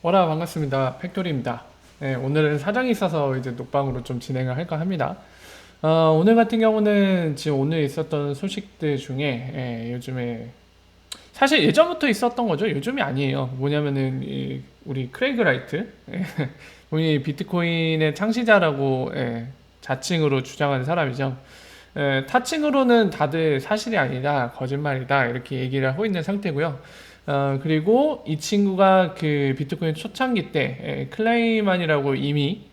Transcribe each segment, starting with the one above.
호라 반갑습니다. 팩토리입니다. 네, 오늘은 사정이 있어서 이제 녹방으로 좀 진행을 할까 합니다. 오늘 같은 경우는 지금 오늘 있었던 소식들 중에 요즘에 사실 예전부터 있었던 거죠. 요즘이 아니에요. 뭐냐면은 우리 크레이그 라이트 본인이 비트코인의 창시자라고 자칭으로 주장하는 사람이죠. 타칭으로는 다들 사실이 아니다, 거짓말이다 이렇게 얘기를 하고 있는 상태고요. 그리고 이 친구가 그 비트코인 초창기 때 클레이만이라고 이미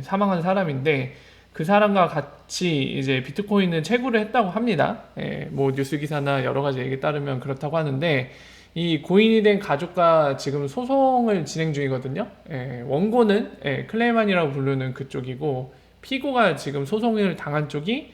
사망한 사람인데 그 사람과 같이 이제 비트코인은 채굴을 했다고 합니다. 뭐 뉴스 기사나 여러 가지 얘기에 따르면 그렇다고 하는데 이 고인이 된 가족과 지금 소송을 진행 중이거든요. 원고는 클레이만이라고 부르는 그쪽이고 피고가 지금 소송을 당한 쪽이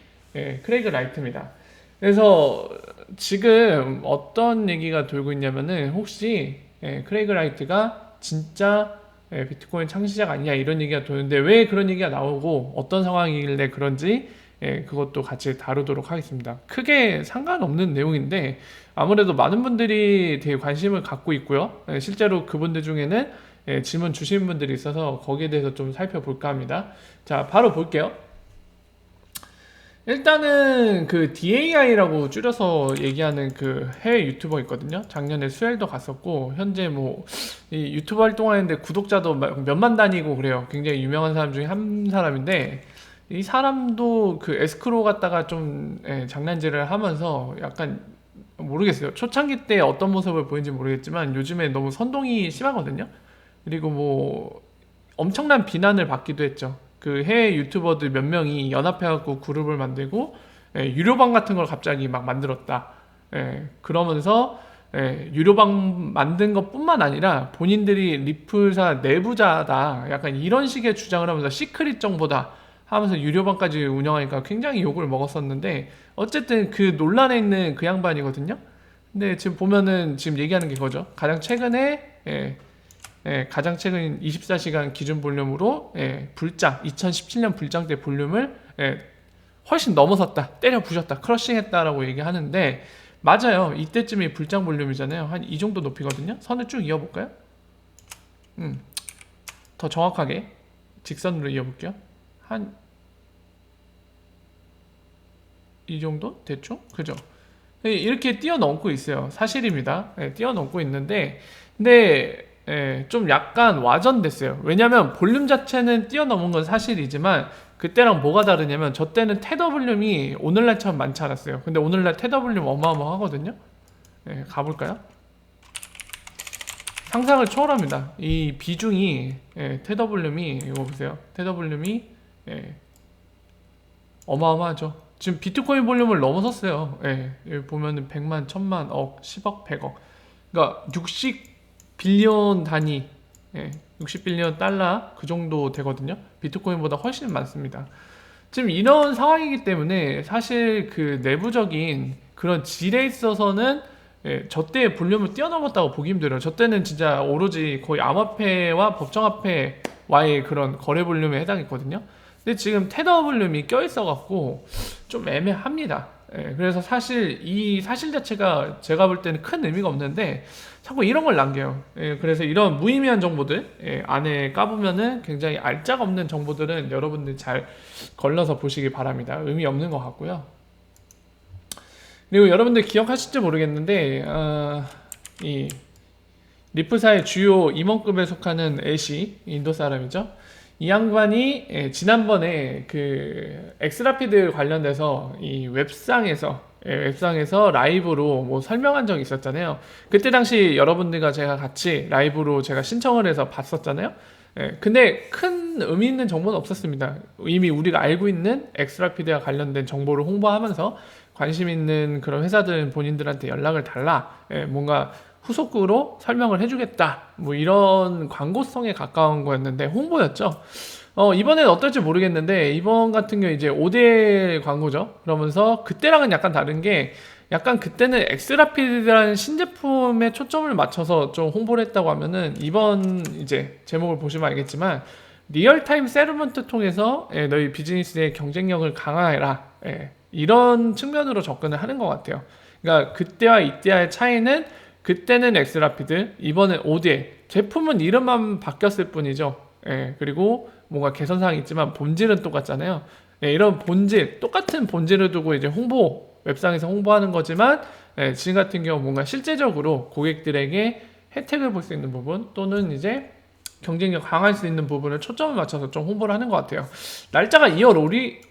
크레이그 라이트입니다. 그래서 지금 어떤 얘기가 돌고 있냐면은 혹시 크레이그 라이트가 진짜 비트코인 창시자가 아니냐 이런 얘기가 도는데 왜 그런 얘기가 나오고 어떤 상황이길래 그런지 그것도 같이 다루도록 하겠습니다. 크게 상관없는 내용인데 아무래도 많은 분들이 되게 관심을 갖고 있고요. 실제로 그분들 중에는 질문 주신 분들이 있어서 거기에 대해서 좀 살펴볼까 합니다. 자, 바로 볼게요. 일단은 그 DAI라고 줄여서 얘기하는 그 해외 유튜버 있거든요. 작년에 스웰도 갔었고 현재 뭐 이 유튜브 활동하는데 구독자도 몇만 단위고 그래요. 굉장히 유명한 사람 중에 한 사람인데 이 사람도 그 에스크로 갖다가 좀 장난질을 하면서 약간 모르겠어요. 초창기 때 어떤 모습을 보이는지 모르겠지만 요즘에 너무 선동이 심하거든요. 그리고 뭐 엄청난 비난을 받기도 했죠. 그 해외 유튜버들 몇 명이 연합해갖고 그룹을 만들고 유료방 같은 걸 갑자기 막 만들었다. 그러면서 유료방 만든 것뿐만 아니라 본인들이 리플사 내부자다. 약간 이런 식의 주장을 하면서 시크릿 정보다 하면서 유료방까지 운영하니까 굉장히 욕을 먹었었는데 어쨌든 그 논란에 있는 그 양반이거든요. 근데 지금 보면은 지금 얘기하는 게 그거죠. 가장 최근에 가장 최근 24시간 기준 볼륨으로 불장 2017년 불장 때 볼륨을 훨씬 넘어섰다, 때려 부셨다, 크러싱했다라고 얘기하는데 맞아요. 이때쯤이 불장 볼륨이잖아요. 한 이 정도 높이거든요. 선을 쭉 이어볼까요? 더 정확하게 직선으로 이어볼게요. 한 이 정도 대충 그죠? 이렇게 뛰어넘고 있어요. 사실입니다. 뛰어넘고 있는데 근데 좀 약간 와전됐어요. 왜냐면 볼륨 자체는 뛰어넘은 건 사실이지만 그때랑 뭐가 다르냐면 저 때는 테더 볼륨이 오늘날처럼 많지 않았어요. 근데 오늘날 테더 볼륨 어마어마하거든요. 가볼까요? 상상을 초월합니다. 이 비중이 테더 볼륨이 이거 보세요. 테더 볼륨이 어마어마하죠. 지금 비트코인 볼륨을 넘어섰어요. 여기 보면은 100만, 1000만, 억, 10억, 100억. 그러니까 60빌리언 단위, 60빌리언 달러 그 정도 되거든요. 비트코인보다 훨씬 많습니다. 지금 이런 상황이기 때문에 사실 그 내부적인 그런 질에 있어서는 저 때의 볼륨을 뛰어넘었다고 보기 힘들어요. 저 때는 진짜 오로지 거의 암호화폐와 법정화폐와의 그런 거래 볼륨에 해당했거든요. 근데 지금 테더 볼륨이 껴있어갖고 좀 애매합니다. 그래서 사실 이 사실 자체가 제가 볼 때는 큰 의미가 없는데 자꾸 이런 걸 남겨요. 그래서 이런 무의미한 정보들 안에 까보면은 굉장히 알짜가 없는 정보들은 여러분들 잘 걸러서 보시기 바랍니다. 의미 없는 것 같고요. 그리고 여러분들 기억하실지 모르겠는데 이 리플사의 주요 임원급에 속하는 애시 인도 사람이죠. 이 양반이 지난번에 그 엑스라피드 관련돼서 이 웹상에서 라이브로 뭐 설명한 적이 있었잖아요. 그때 당시 여러분들과 제가 같이 라이브로 제가 신청을 해서 봤었잖아요. 근데 큰 의미 있는 정보는 없었습니다. 이미 우리가 알고 있는 엑스라피드와 관련된 정보를 홍보하면서 관심 있는 그런 회사들은 본인들한테 연락을 달라. 뭔가 후속으로 설명을 해주겠다. 뭐 이런 광고성에 가까운 거였는데 홍보였죠. 이번엔 어떨지 모르겠는데 이번 같은 경우 이제 5대 광고죠. 그러면서 그때랑은 약간 다른 게 약간 그때는 엑스라피드라는 신제품에 초점을 맞춰서 좀 홍보를 했다고 하면은 이번 이제 제목을 보시면 알겠지만 리얼타임 세르먼트 통해서 너희 비즈니스의 경쟁력을 강화해라. 이런 측면으로 접근을 하는 것 같아요. 그러니까 그때와 이때의 차이는 그때는 엑스라피드, 이번엔 ODL. 제품은 이름만 바뀌었을 뿐이죠. 그리고 뭔가 개선사항이 있지만 본질은 똑같잖아요. 이런 본질, 똑같은 본질을 두고 이제 웹상에서 홍보하는 거지만, 지금 같은 경우 뭔가 실제적으로 고객들에게 혜택을 볼 수 있는 부분 또는 이제 경쟁력 강할 수 있는 부분을 초점을 맞춰서 좀 홍보를 하는 것 같아요. 날짜가 2월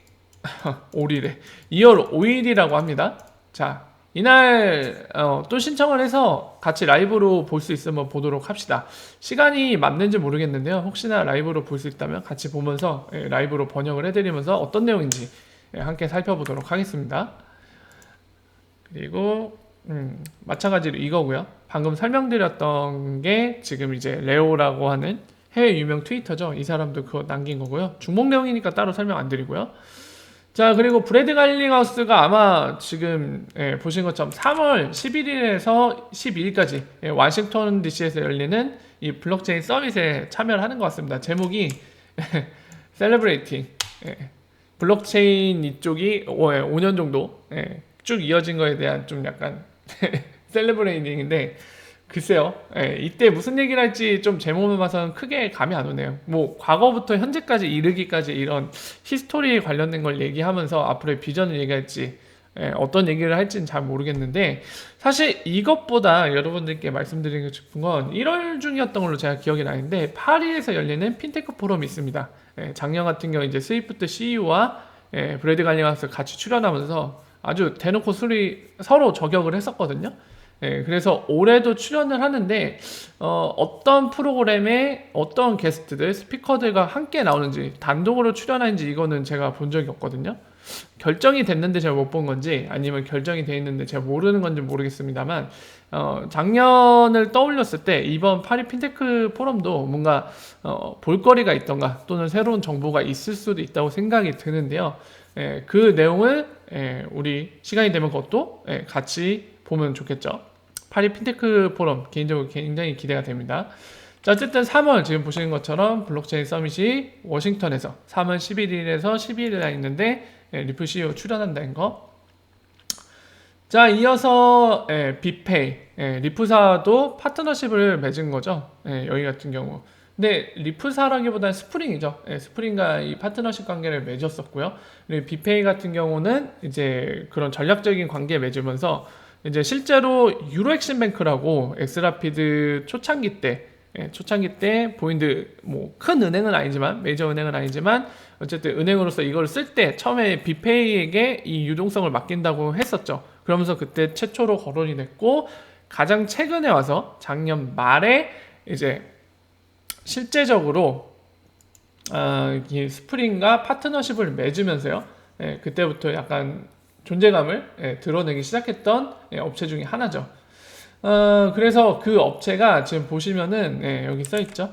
5일이라고 합니다. 자, 이날 또 신청을 해서 같이 라이브로 볼 수 있으면 보도록 합시다. 시간이 맞는지 모르겠는데요. 혹시나 라이브로 볼 수 있다면 같이 보면서 라이브로 번역을 해드리면서 어떤 내용인지 함께 살펴보도록 하겠습니다. 그리고 마찬가지로 이거고요. 방금 설명드렸던 게 지금 이제 레오라고 하는 해외 유명 트위터죠. 이 사람도 그거 남긴 거고요. 중복 내용이니까 따로 설명 안 드리고요. 자, 그리고 브래드 갈링하우스가 아마 지금 보신 것처럼 3월 11일에서 12일까지 워싱턴 DC에서 열리는 이 블록체인 서밋에 참여를 하는 것 같습니다. 제목이 Celebrating 블록체인 이쪽이 5년 정도 쭉 이어진 거에 대한 좀 약간 셀레브레이팅인데 글쎄요. 이때 무슨 얘기를 할지 좀 제목을 봐서는 크게 감이 안 오네요. 뭐 과거부터 현재까지 이르기까지 이런 히스토리에 관련된 걸 얘기하면서 앞으로의 비전을 얘기할지 어떤 얘기를 할지는 잘 모르겠는데 사실 이것보다 여러분들께 말씀드리고 싶은 건 1월 중이었던 걸로 제가 기억이 나는데 파리에서 열리는 핀테크 포럼이 있습니다. 작년 같은 경우 이제 스위프트 CEO와 브래드 갈링하우스 같이 출연하면서 아주 대놓고 서로 저격을 했었거든요. 그래서 올해도 출연을 하는데 어떤 프로그램에 어떤 게스트들, 스피커들과 함께 나오는지 단독으로 출연하는지 이거는 제가 본 적이 없거든요. 결정이 됐는데 제가 못 본 건지 아니면 결정이 돼 있는데 제가 모르는 건지 모르겠습니다만 작년을 떠올렸을 때 이번 파리 핀테크 포럼도 뭔가 볼거리가 있던가 또는 새로운 정보가 있을 수도 있다고 생각이 드는데요. 그 내용을 우리 시간이 되면 그것도 같이 보면 좋겠죠. 파리 핀테크 포럼 개인적으로 굉장히 기대가 됩니다. 자, 어쨌든 3월 지금 보시는 것처럼 블록체인 서밋이 워싱턴에서 3월 11일에서 12일에 있는데 리플 CEO 출연한다는 거. 자, 이어서 빅페이 리프사도 파트너십을 맺은 거죠. 여기 같은 경우. 근데 리프사라기보다는 스프링이죠. 스프링과 이 파트너십 관계를 맺었었고요. 그리고 빅페이 같은 경우는 이제 그런 전략적인 관계 맺으면서 이제 실제로 유로엑신뱅크라고 엑스라피드 초창기 때 보인드 뭐 큰 은행은 아니지만 메이저 은행은 아니지만 어쨌든 은행으로서 이걸 쓸 때 처음에 빅페이에게 이 유동성을 맡긴다고 했었죠. 그러면서 그때 최초로 거론이 됐고 가장 최근에 와서 작년 말에 이제 실제적으로 이 스프링과 파트너십을 맺으면서요. 그때부터 약간 존재감을 드러내기 시작했던 업체 중에 하나죠. 그래서 그 업체가 지금 보시면은 여기 써있죠.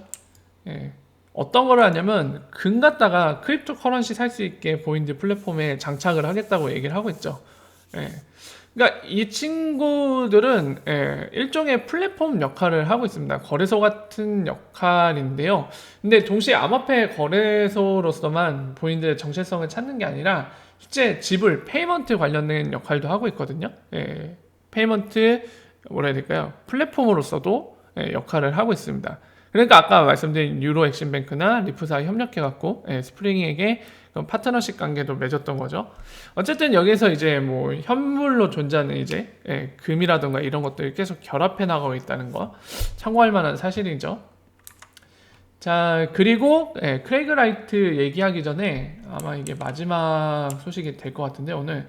어떤 거를 하냐면 금 갖다가 크립토 커런시 살 수 있게 보인드 플랫폼에 장착을 하겠다고 얘기를 하고 있죠. 그러니까 이 친구들은 일종의 플랫폼 역할을 하고 있습니다. 거래소 같은 역할인데요. 근데 동시에 암호화폐 거래소로서만 보인드의 정체성을 찾는 게 아니라 실제 지불, 페이먼트 관련된 역할도 하고 있거든요. 페이먼트 뭐라 해야 될까요? 플랫폼으로서도 역할을 하고 있습니다. 그러니까 아까 말씀드린 유로 엑신뱅크나 리프사 협력해갖고 스프링에게 파트너십 관계도 맺었던 거죠. 어쨌든 여기서 이제 뭐 현물로 존재하는 이제 금이라던가 이런 것들을 계속 결합해 나가고 있다는 거 참고할 만한 사실이죠. 자, 그리고 크레이그 라이트 얘기하기 전에 아마 이게 마지막 소식이 될 것 같은데 오늘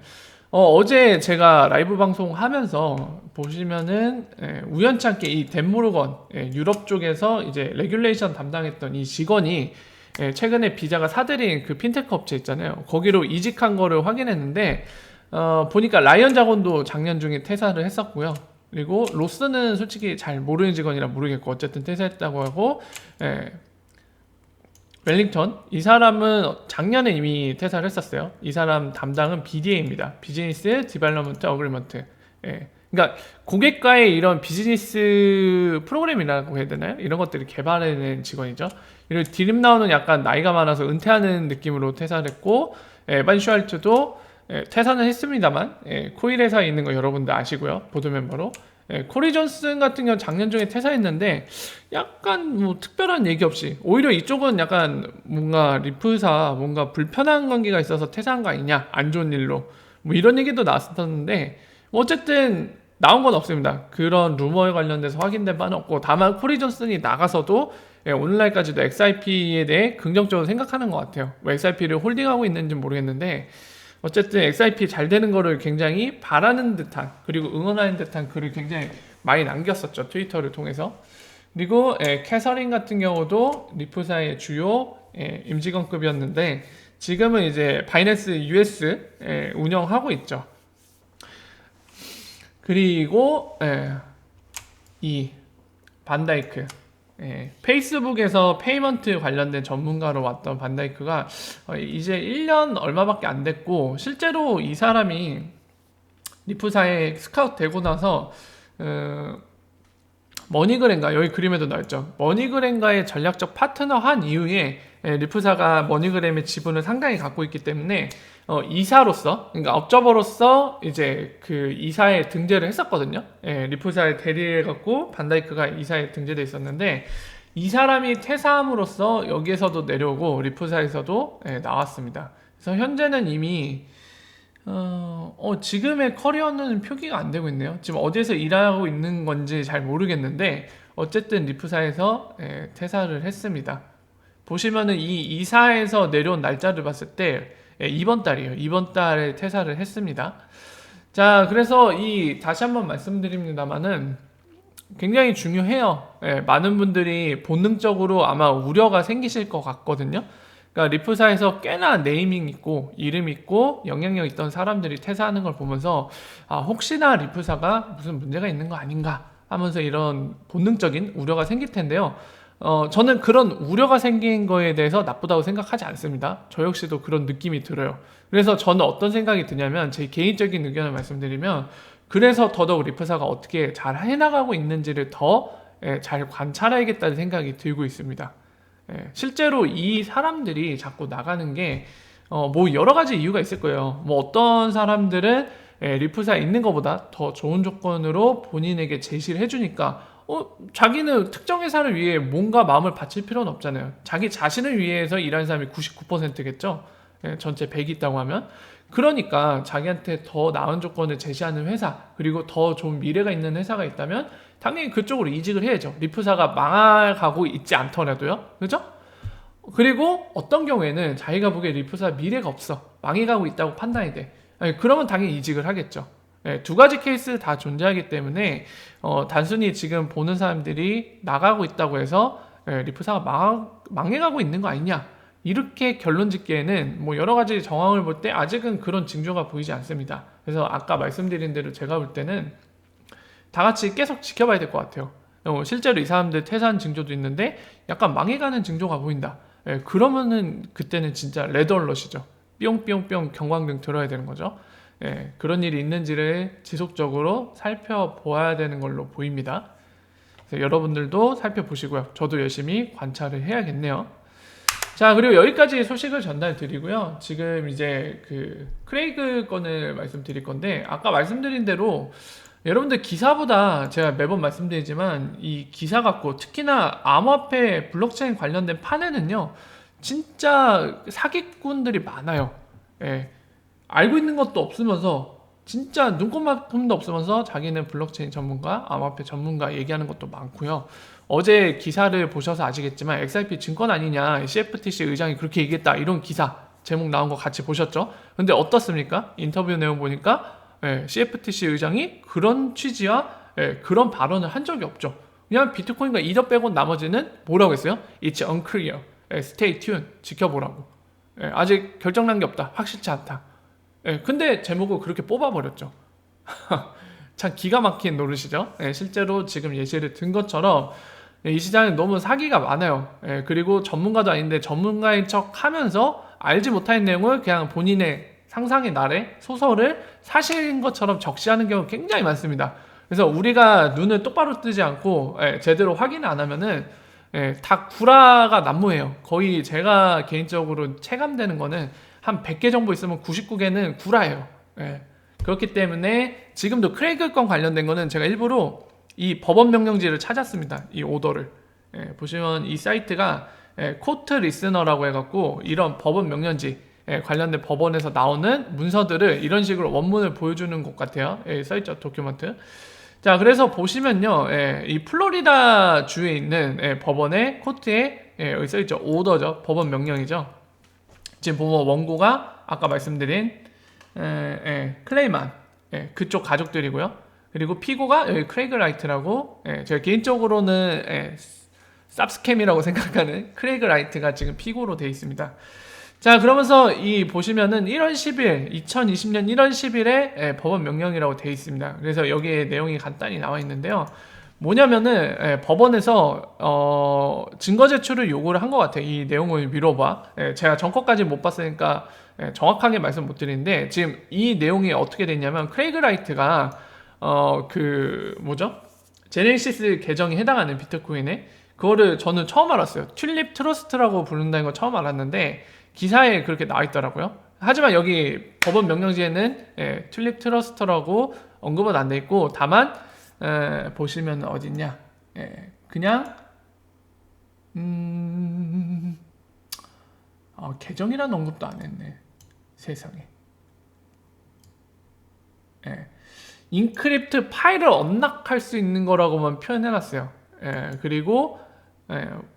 어제 제가 라이브 방송하면서 보시면은 우연치 않게 이 댄모르건 유럽 쪽에서 이제 레귤레이션 담당했던 이 직원이 최근에 비자가 사들인 그 핀테크 업체 있잖아요. 거기로 이직한 거를 확인했는데 보니까 라이언 자곤도 작년 중에 퇴사를 했었고요. 그리고 로스는 솔직히 잘 모르는 직원이라 모르겠고 어쨌든 퇴사했다고 하고 웰링턴 이 사람은 작년에 이미 퇴사를 했었어요. 이 사람 담당은 BDA입니다. 비즈니스 디벨롭먼트 어그리먼트. 그러니까 고객과의 이런 비즈니스 프로그램이라고 해야 되나요? 이런 것들을 개발해낸 직원이죠. 이런 디립 나오는 약간 나이가 많아서 은퇴하는 느낌으로 퇴사를 했고 에반 슈알트도 퇴사는 했습니다만 코일 회사에 있는 거 여러분들 아시고요. 보드 멤버로 코리 존슨 같은 경우 작년 중에 퇴사했는데 약간 뭐 특별한 얘기 없이 오히려 이쪽은 약간 뭔가 리프사 뭔가 불편한 관계가 있어서 퇴사한 거 아니냐, 안 좋은 일로 뭐 이런 얘기도 나왔었는데 뭐 어쨌든 나온 건 없습니다. 그런 루머에 관련돼서 확인된 바는 없고, 다만 코리 존슨이 나가서도 오늘날까지도 XRP에 대해 긍정적으로 생각하는 것 같아요. 뭐 XRP를 홀딩하고 있는지 모르겠는데 어쨌든 XRP 잘 되는 거를 굉장히 바라는 듯한, 그리고 응원하는 듯한 글을 굉장히 많이 남겼었죠, 트위터를 통해서. 그리고 캐서린 같은 경우도 리프사의 주요 임직원급이었는데 지금은 이제 바이낸스 US 운영하고 있죠. 그리고 이 반다이크, 페이스북에서 페이먼트 관련된 전문가로 왔던 반다이크가 이제 1년 얼마밖에 안 됐고, 실제로 이 사람이 리프사에 스카우트 되고 나서 머니그랜가, 여기 그림에도 나왔죠, 머니그랜가의 전략적 파트너 한 이후에 리프사가 머니그램의 지분을 상당히 갖고 있기 때문에 이사로서, 그러니까 업저버로서 이제 그 이사에 등재를 했었거든요. 리프사에 대리해갖고 반다이크가 이사에 등재돼 있었는데 이 사람이 퇴사함으로써 여기에서도 내려오고 리프사에서도 나왔습니다. 그래서 현재는 이미 지금의 커리어는 표기가 안 되고 있네요. 지금 어디에서 일하고 있는 건지 잘 모르겠는데 어쨌든 리프사에서 퇴사를 했습니다. 보시면은 이 이사에서 내려온 날짜를 봤을 때 이번 달이에요. 이번 달에 퇴사를 했습니다. 자, 그래서 다시 한번 말씀드립니다만은 굉장히 중요해요. 많은 분들이 본능적으로 아마 우려가 생기실 것 같거든요. 그러니까 리프사에서 꽤나 네이밍 있고 이름 있고 영향력 있던 사람들이 퇴사하는 걸 보면서 혹시나 리프사가 무슨 문제가 있는 거 아닌가 하면서 이런 본능적인 우려가 생길 텐데요. 저는 그런 우려가 생긴 거에 대해서 나쁘다고 생각하지 않습니다. 저 역시도 그런 느낌이 들어요. 그래서 저는 어떤 생각이 드냐면, 제 개인적인 의견을 말씀드리면, 그래서 더더욱 리프사가 어떻게 잘 해나가고 있는지를 더 잘 관찰해야겠다는 생각이 들고 있습니다. 실제로 이 사람들이 자꾸 나가는 게 뭐 여러 가지 이유가 있을 거예요. 뭐 어떤 사람들은 리프사에 있는 것보다 더 좋은 조건으로 본인에게 제시를 해주니까 자기는 특정 회사를 위해 뭔가 마음을 바칠 필요는 없잖아요. 자기 자신을 위해서 일하는 사람이 99%겠죠. 전체 100이 있다고 하면. 그러니까 자기한테 더 나은 조건을 제시하는 회사, 그리고 더 좋은 미래가 있는 회사가 있다면 당연히 그쪽으로 이직을 해야죠. 리프사가 망가고 있지 않더라도요. 그죠? 그리고 어떤 경우에는 자기가 보기에 리프사 미래가 없어, 망해가고 있다고 판단이 돼. 그러면 당연히 이직을 하겠죠. 두 가지 케이스 다 존재하기 때문에 단순히 지금 보는 사람들이 나가고 있다고 해서 리프사가 망해가고 있는 거 아니냐, 이렇게 결론 짓기에는 뭐 여러 가지 정황을 볼 때 아직은 그런 징조가 보이지 않습니다. 그래서 아까 말씀드린 대로 제가 볼 때는 다 같이 계속 지켜봐야 될 것 같아요. 실제로 이 사람들 퇴사한 징조도 있는데 약간 망해가는 징조가 보인다. 그러면은 그때는 진짜 레드얼럿이죠. 뿅뿅뿅 경광등 들어야 되는 거죠. 그런 일이 있는지를 지속적으로 살펴보아야 되는 걸로 보입니다. 그래서 여러분들도 살펴보시고요. 저도 열심히 관찰을 해야겠네요. 자, 그리고 여기까지 소식을 전달드리고요. 지금 이제 그 크레이그 건을 말씀드릴 건데, 아까 말씀드린 대로 여러분들 기사보다, 제가 매번 말씀드리지만 이 기사 갖고, 특히나 암호화폐 블록체인 관련된 판에는요 진짜 사기꾼들이 많아요. 알고 있는 것도 없으면서, 진짜 눈꼽만큼도 없으면서 자기는 블록체인 전문가, 암호화폐 전문가 얘기하는 것도 많고요. 어제 기사를 보셔서 아시겠지만 XRP 증권 아니냐, CFTC 의장이 그렇게 얘기했다, 이런 기사 제목 나온 거 같이 보셨죠? 근데 어떻습니까? 인터뷰 내용 보니까 CFTC 의장이 그런 취지와 그런 발언을 한 적이 없죠. 그냥 비트코인과 이더 빼고 나머지는 뭐라고 했어요? It's unclear. Stay tuned. 지켜보라고. 아직 결정난 게 없다. 확실치 않다. 근데 제목을 그렇게 뽑아버렸죠. 참 기가 막힌 노릇이죠. 실제로 지금 예시를 든 것처럼 이 시장에 너무 사기가 많아요. 그리고 전문가도 아닌데 전문가인 척 하면서 알지 못하는 내용을 그냥 본인의 상상의 나래, 소설을 사실인 것처럼 적시하는 경우가 굉장히 많습니다. 그래서 우리가 눈을 똑바로 뜨지 않고 제대로 확인을 안 하면은 다 구라가 난무해요. 거의 제가 개인적으로 체감되는 거는 한 100개 정도 있으면 99개는 구라예요. 그렇기 때문에 지금도 크레이그 건 관련된 거는 제가 일부러 이 법원 명령지를 찾았습니다. 이 오더를. 보시면 이 사이트가 코트 리스너라고 해갖고 이런 법원 명령지 관련된 법원에서 나오는 문서들을 이런 식으로 원문을 보여주는 곳 같아요. 써있죠, 도큐먼트. 자, 그래서 보시면요, 이 플로리다 주에 있는 법원의 코트에 여기 써있죠, 오더죠, 법원 명령이죠. 지금 보면 원고가 아까 말씀드린 클레이만 그쪽 가족들이고요. 그리고 피고가 여기 크레이그 라이트라고, 제가 개인적으로는 쌉스캠이라고 생각하는 크레이그 라이트가 지금 피고로 되어 있습니다. 자, 그러면서 이 보시면은 1월 10일 2020년 1월 10일에 법원 명령이라고 되어 있습니다. 그래서 여기에 내용이 간단히 나와 있는데요. 뭐냐면은 법원에서 증거 제출을 요구를 한 것 같아요. 이 내용을 미뤄봐. 제가 전컷까지 못 봤으니까 정확하게 말씀 못 드리는데, 지금 이 내용이 어떻게 됐냐면 크레이그 라이트가 제네시스 계정에 해당하는 비트코인에 그거를 저는 처음 알았어요. 튤립 트러스트라고 부른다는 거 처음 알았는데 기사에 그렇게 나와 있더라고요. 하지만 여기 법원 명령지에는 튤립 트러스트라고 언급은 안 돼 있고, 다만 보시면 어딨냐, 그냥 계정이라는 언급도 안 했네. 세상에. 인크립트 파일을 언락할 수 있는 거라고만 표현해놨어요. 그리고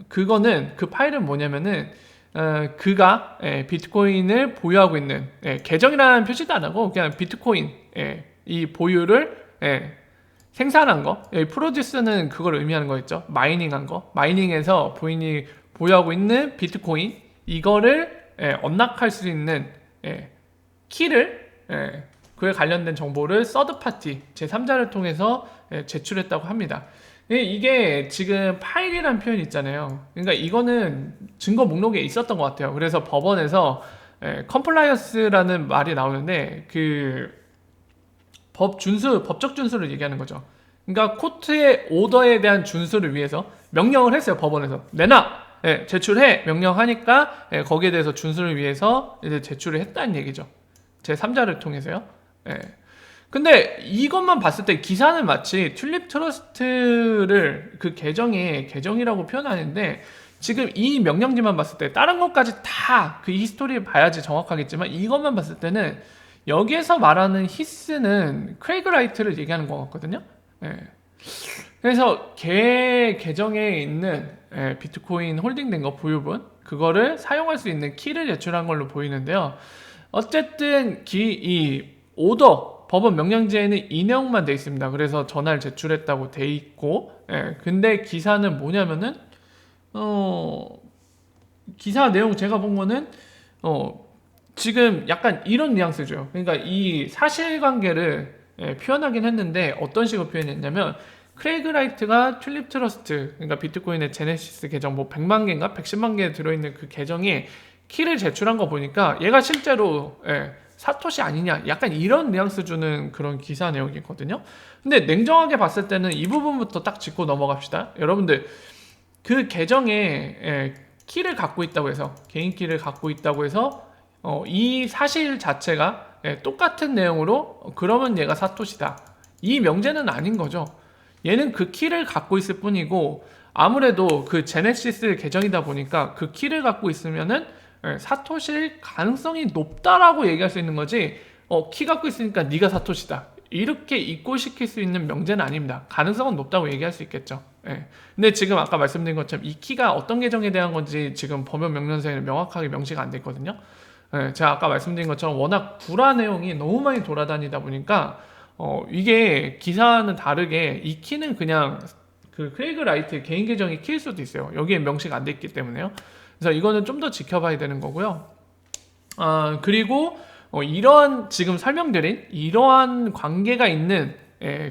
그거는, 그 파일은 뭐냐면은 그가 비트코인을 보유하고 있는 계정이라는 표시도 안 하고 그냥 비트코인 이 보유를 생산한 거, 여기 프로듀스는 그걸 의미하는 거겠죠. 마이닝한 거, 마이닝해서 본인이 보유하고 있는 비트코인 이거를 언락할 수 있는 키를, 그에 관련된 정보를 서드파티 제3자를 통해서 제출했다고 합니다. 이게 지금 파일이라는 표현이 있잖아요. 그러니까 이거는 증거 목록에 있었던 것 같아요. 그래서 법원에서 컴플라이언스라는 말이 나오는데 그 법적 준수를 얘기하는 거죠. 그러니까 코트의 오더에 대한 준수를 위해서 명령을 했어요. 법원에서 내놔, 제출해 명령하니까 거기에 대해서 준수를 위해서 이제 제출을 했다는 얘기죠. 제3자를 통해서요. 근데 이것만 봤을 때 기사는 마치 튤립 트러스트를 그 계정이라고 표현하는데, 지금 이 명령지만 봤을 때 다른 것까지 다 그 히스토리를 봐야지 정확하겠지만 이것만 봤을 때는 여기에서 말하는 히스는 크레이그 라이트를 얘기하는 것 같거든요. 그래서 계정에 있는 비트코인 홀딩된 거 보유분, 그거를 사용할 수 있는 키를 제출한 걸로 보이는데요. 어쨌든 이 오더 법원 명령지에는 이 내용만 돼 있습니다. 그래서 전화를 제출했다고 돼 있고, 근데 기사는 뭐냐면은 기사 내용 제가 본 거는 지금 약간 이런 뉘앙스죠. 그러니까 이 사실관계를 표현하긴 했는데 어떤 식으로 표현했냐면, 크레이그 라이트가 튤립 트러스트, 그러니까 비트코인의 제네시스 계정 뭐 100만 개인가 110만 개 들어있는 그 계정에 키를 제출한 거 보니까 얘가 실제로 사토시 아니냐, 약간 이런 뉘앙스 주는 그런 기사 내용이거든요. 근데 냉정하게 봤을 때는 이 부분부터 딱 짚고 넘어갑시다. 여러분들, 그 계정에 키를 갖고 있다고 해서, 개인 키를 갖고 있다고 해서 이 사실 자체가 똑같은 내용으로 그러면 얘가 사토시다, 이 명제는 아닌 거죠. 얘는 그 키를 갖고 있을 뿐이고, 아무래도 그 제네시스 계정이다 보니까 그 키를 갖고 있으면은 사토시일 가능성이 높다라고 얘기할 수 있는 거지, 키 갖고 있으니까 네가 사토시다 이렇게 이꼴시킬 수 있는 명제는 아닙니다. 가능성은 높다고 얘기할 수 있겠죠. 근데 지금 아까 말씀드린 것처럼 이 키가 어떤 계정에 대한 건지 지금 법원 명령서에는 명확하게 명시가 안 됐거든요. 제가 아까 말씀드린 것처럼 워낙 구라 내용이 너무 많이 돌아다니다 보니까 이게 기사는 다르게 이 키는 그냥 그 크레이그 라이트 개인 계정의 키일 수도 있어요. 여기에 명시가 안 됐기 때문에요. 그래서 이거는 좀 더 지켜봐야 되는 거고요. 그리고 이러한 지금 설명드린 이러한 관계가 있는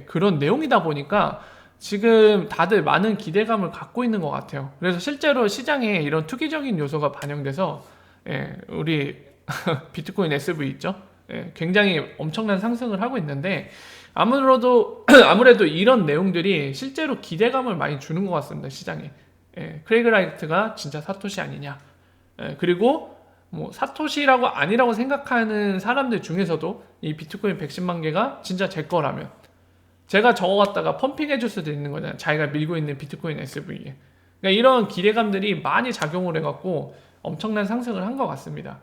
그런 내용이다 보니까 지금 다들 많은 기대감을 갖고 있는 것 같아요. 그래서 실제로 시장에 이런 투기적인 요소가 반영돼서 우리 비트코인 SV 있죠? 굉장히 엄청난 상승을 하고 있는데, 아무래도 이런 내용들이 실제로 기대감을 많이 주는 것 같습니다. 시장에. 크레이그 라이트가 진짜 사토시 아니냐, 그리고 뭐 사토시라고 아니라고 생각하는 사람들 중에서도 이 비트코인 110만 개가 진짜 제 거라면 제가 저거 갖다가 펌핑해 줄 수도 있는 거잖아요. 자기가 밀고 있는 비트코인 SV에. 그러니까 이런 기대감들이 많이 작용을 해갖고 엄청난 상승을 한 것 같습니다.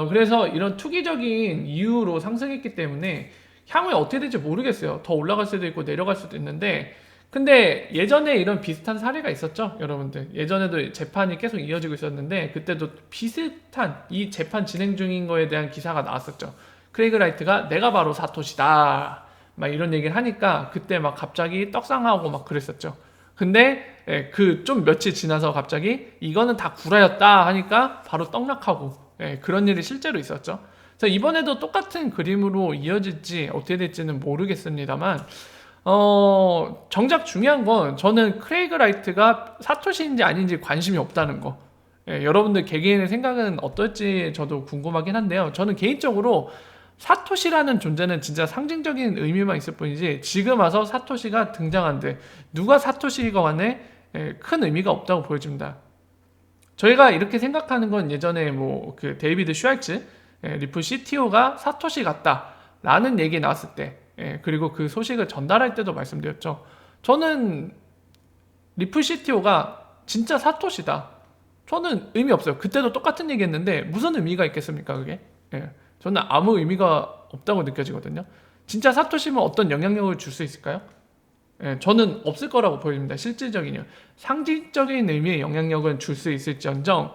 그래서 이런 투기적인 이유로 상승했기 때문에 향후에 어떻게 될지 모르겠어요. 더 올라갈 수도 있고 내려갈 수도 있는데, 근데 예전에 이런 비슷한 사례가 있었죠, 여러분들. 예전에도 재판이 계속 이어지고 있었는데 그때도 비슷한 이 재판 진행 중인 거에 대한 기사가 나왔었죠. 크레이그 라이트가 내가 바로 사토시다 막 이런 얘기를 하니까 그때 막 갑자기 떡상하고 막 그랬었죠. 근데 그 좀 며칠 지나서 갑자기 이거는 다 구라였다 하니까 바로 떡락하고 그런 일이 실제로 있었죠. 그래서 이번에도 똑같은 그림으로 이어질지 어떻게 될지는 모르겠습니다만 정작 중요한 건 저는 크레이그 라이트가 사토시인지 아닌지 관심이 없다는 거. 여러분들 개개인의 생각은 어떨지 저도 궁금하긴 한데요. 저는 개인적으로 사토시라는 존재는 진짜 상징적인 의미만 있을 뿐이지 지금 와서 사토시가 등장한데 누가 사토시가 간에 큰 의미가 없다고 보여집니다. 저희가 이렇게 생각하는 건 예전에 뭐 그 데이비드 슈왈츠 리플 CTO가 사토시 같다 라는 얘기 나왔을 때 그리고 그 소식을 전달할 때도 말씀드렸죠. 저는 리플 CTO가 진짜 사토시다, 저는 의미 없어요. 그때도 똑같은 얘기 했는데 무슨 의미가 있겠습니까 그게. 저는 아무 의미가 없다고 느껴지거든요. 진짜 사토시면 어떤 영향력을 줄 수 있을까요? 저는 없을 거라고 보입니다. 실질적인 상징적인 의미의 영향력은 줄 수 있을지언정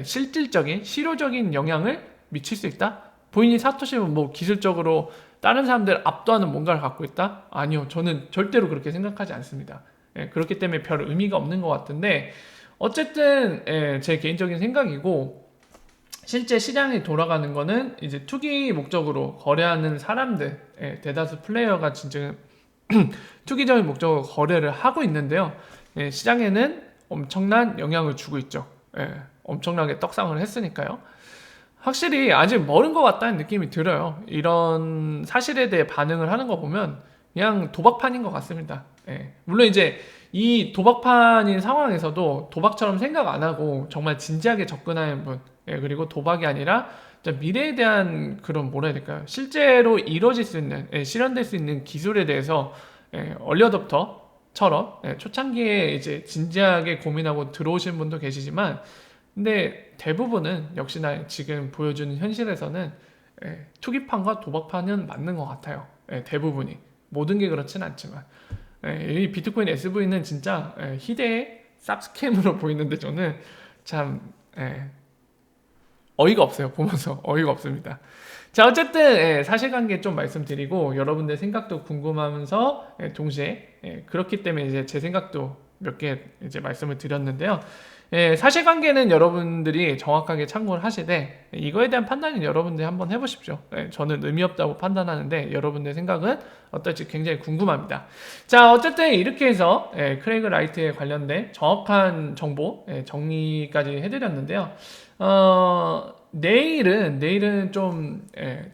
실질적인 실효적인 영향을 미칠 수 있다? 본인이 사토시면 뭐 기술적으로 다른 사람들 압도하는 뭔가를 갖고 있다? 아니요, 저는 절대로 그렇게 생각하지 않습니다. 그렇기 때문에 별 의미가 없는 것 같은데 어쨌든 제 개인적인 생각이고, 실제 시장이 돌아가는 거는 이제 투기 목적으로 거래하는 사람들, 대다수 플레이어가 진짜 투기적인 목적으로 거래를 하고 있는데요. 시장에는 엄청난 영향을 주고 있죠. 엄청나게 떡상을 했으니까요. 확실히 아직 멀은 것 같다는 느낌이 들어요. 이런 사실에 대해 반응을 하는 거 보면 그냥 도박판인 것 같습니다. 물론 이제 이 도박판인 상황에서도 도박처럼 생각 안 하고 정말 진지하게 접근하는 분, 그리고 도박이 아니라 미래에 대한 그런 뭐라 해야 될까요? 실제로 이루어질 수 있는, 실현될 수 있는 기술에 대해서 얼리어답터처럼 초창기에 이제 진지하게 고민하고 들어오신 분도 계시지만, 근데 대부분은 역시나 지금 보여주는 현실에서는 투기판과 도박판은 맞는 것 같아요. 대부분이. 모든 게 그렇진 않지만. 이 비트코인 SV는 진짜 희대의 쌉스캠으로 보이는데 저는 참 어이가 없어요. 보면서 어이가 없습니다. 자, 어쨌든 사실관계 좀 말씀드리고 여러분들 생각도 궁금하면서 동시에 그렇기 때문에 이제 제 생각도 몇 개 이제 말씀을 드렸는데요. 사실관계는 여러분들이 정확하게 참고를 하시되 이거에 대한 판단은 여러분들이 한번 해보십시오. 저는 의미 없다고 판단하는데 여러분들의 생각은 어떨지 굉장히 궁금합니다. 자, 어쨌든 이렇게 해서 크레이그 라이트에 관련된 정확한 정보 정리까지 해드렸는데요. 내일은 좀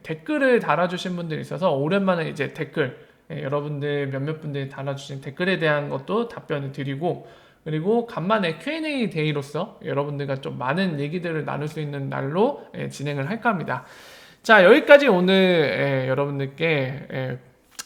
댓글을 달아주신 분들이 있어서 오랜만에 이제 댓글, 여러분들 몇몇 분들이 달아주신 댓글에 대한 것도 답변을 드리고, 그리고 간만에 Q&A 데이로서 여러분들과 좀 많은 얘기들을 나눌 수 있는 날로 진행을 할까 합니다. 자, 여기까지 오늘 여러분들께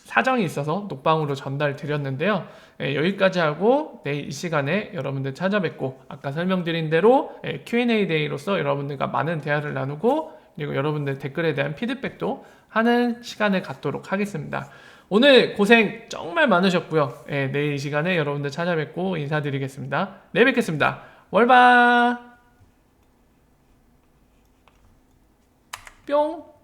사정이 있어서 녹방으로 전달 드렸는데요. 여기까지 하고 내일 이 시간에 여러분들 찾아뵙고 아까 설명드린 대로 Q&A 데이로서 여러분들과 많은 대화를 나누고, 그리고 여러분들 댓글에 대한 피드백도 하는 시간을 갖도록 하겠습니다. 오늘 고생 정말 많으셨고요. 내일 이 시간에 여러분들 찾아뵙고 인사드리겠습니다. 내일 뵙겠습니다. 월바 뿅.